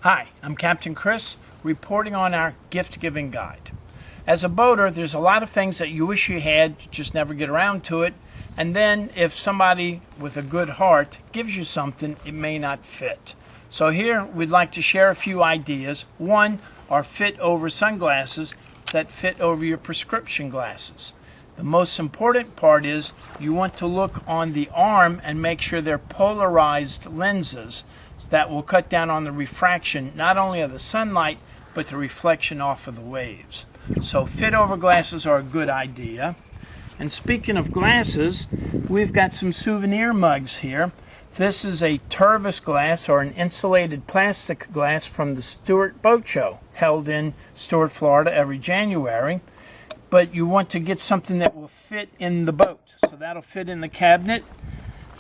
Hi, I'm Captain Chris, reporting on our gift giving guide. As a boater, there's a lot of things that you wish you had, you just never get around to it. And then if somebody with a good heart gives you something, it may not fit. So here we'd like to share a few ideas. One are fit over sunglasses that fit over your prescription glasses. The most important part is you want to look on the arm and make sure they're polarized lenses. That will cut down on the refraction, not only of the sunlight, but the reflection off of the waves. So fit over glasses are a good idea. And speaking of glasses, we've got some souvenir mugs here. This is a Tervis glass, or an insulated plastic glass from the Stewart Boat Show, held in Stewart, Florida every January. But you want to get something that will fit in the boat. So that'll fit in the cabinet.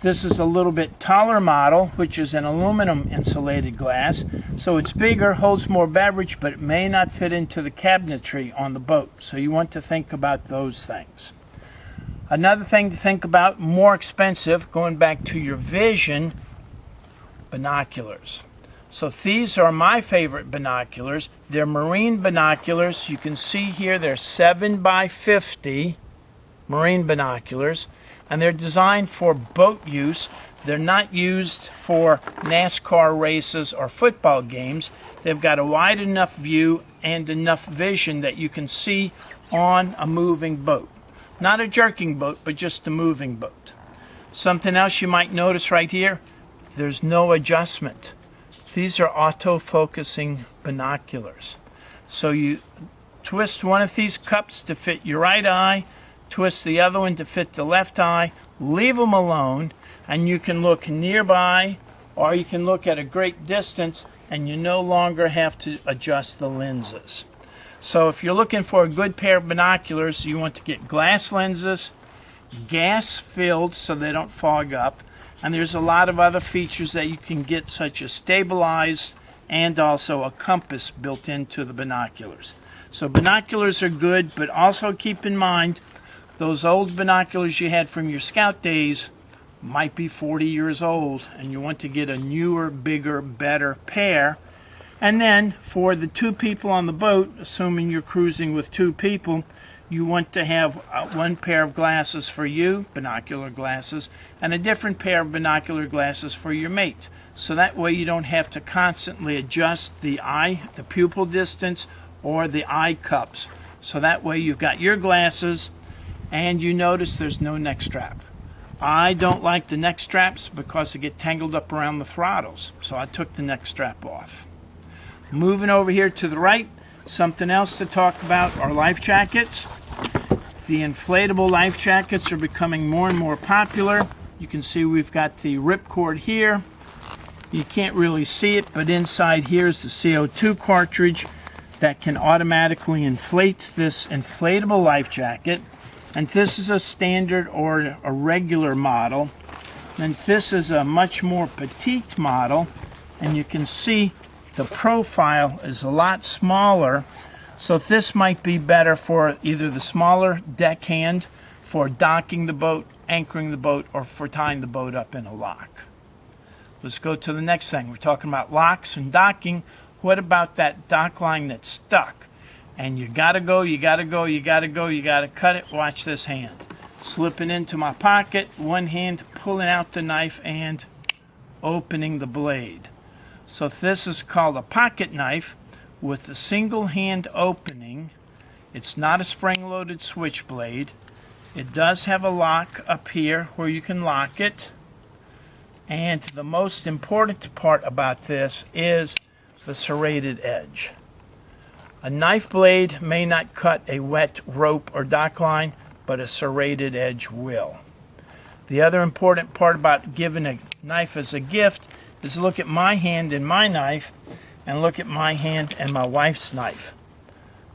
This is a little bit taller model, which is an aluminum insulated glass. So it's bigger, holds more beverage, but it may not fit into the cabinetry on the boat. So you want to think about those things. Another thing to think about, more expensive, going back to your vision, binoculars. So these are my favorite binoculars. They're marine binoculars. You can see here they're 7x50 marine binoculars. And they're designed for boat use. They're not used for NASCAR races or football games. They've got a wide enough view and enough vision that you can see on a moving boat. Not a jerking boat, but just a moving boat. Something else you might notice right here, there's no adjustment. These are auto-focusing binoculars. So you twist one of these cups to fit your right eye, twist the other one to fit the left eye, leave them alone, and you can look nearby or you can look at a great distance, and you no longer have to adjust the lenses. So if you're looking for a good pair of binoculars, you want to get glass lenses, gas filled so they don't fog up, and there's a lot of other features that you can get, such as stabilized and also a compass built into the binoculars. So binoculars are good, but also keep in mind those old binoculars you had from your scout days might be 40 years old, and you want to get a newer, bigger, better pair. And then for the two people on the boat, assuming you're cruising with two people, you want to have one pair of glasses for you, binocular glasses, and a different pair of binocular glasses for your mate. So that way you don't have to constantly adjust the pupil distance or the eye cups. So that way you've got your glasses. And you notice there's no neck strap. I don't like the neck straps because they get tangled up around the throttles. So I took the neck strap off. Moving over here to the right, something else to talk about are life jackets. The inflatable life jackets are becoming more and more popular. You can see we've got the ripcord here. You can't really see it, but inside here is the CO2 cartridge that can automatically inflate this inflatable life jacket. And this is a standard or a regular model. And this is a much more petite model. And you can see the profile is a lot smaller. So this might be better for either the smaller deckhand, for docking the boat, anchoring the boat, or for tying the boat up in a lock. Let's go to the next thing. We're talking about locks and docking. What about that dock line that's stuck? And you gotta go, you gotta go, you gotta go, you gotta cut it. Watch this hand. Slipping into my pocket, one hand pulling out the knife and opening the blade. So this is called a pocket knife with a single hand opening. It's not a spring-loaded switchblade. It does have a lock up here where you can lock it. And the most important part about this is the serrated edge. A knife blade may not cut a wet rope or dock line, but a serrated edge will. The other important part about giving a knife as a gift is look at my hand and my knife, and look at my hand and my wife's knife.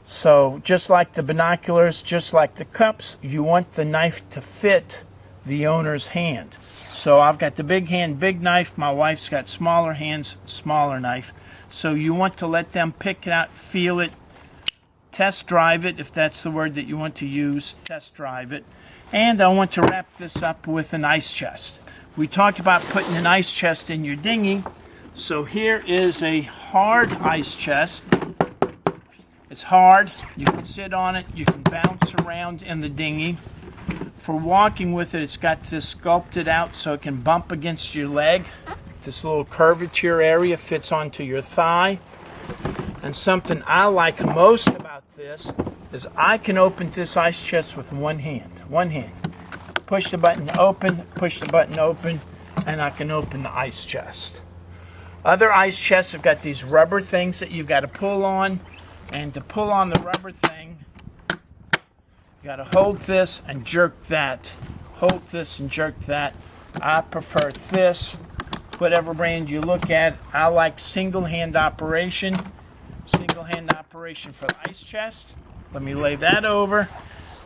So just like the binoculars, just like the cups, you want the knife to fit the owner's hand. So I've got the big hand, big knife. My wife's got smaller hands, smaller knife. So you want to let them pick it out, feel it, test drive it, if that's the word that you want to use, test drive it. And I want to wrap this up with an ice chest. We talked about putting an ice chest in your dinghy. So here is a hard ice chest. It's hard. You can sit on it. You can bounce around in the dinghy. For walking with it, it's got this sculpted out so it can bump against your leg. This little curvature area fits onto your thigh. And something I like most about this is I can open this ice chest with one hand. One hand. Push the button open, push the button open, and I can open the ice chest. Other ice chests have got these rubber things that you've got to pull on. And to pull on the rubber thing, you got to hold this and jerk that. Hold this and jerk that. I prefer this. Whatever brand you look at, I like single hand operation. Single hand operation for the ice chest. Let me lay that over.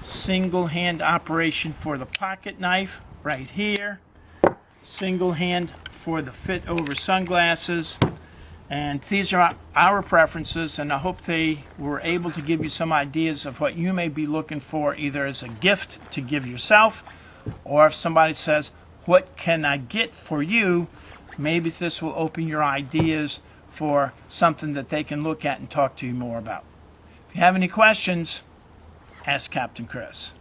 Single hand operation for the pocket knife right here. Single hand for the fit over sunglasses. And these are our preferences, and I hope they were able to give you some ideas of what you may be looking for, either as a gift to give yourself, or if somebody says, what can I get for you? Maybe this will open your ideas for something that they can look at and talk to you more about. If you have any questions, ask Captain Chris.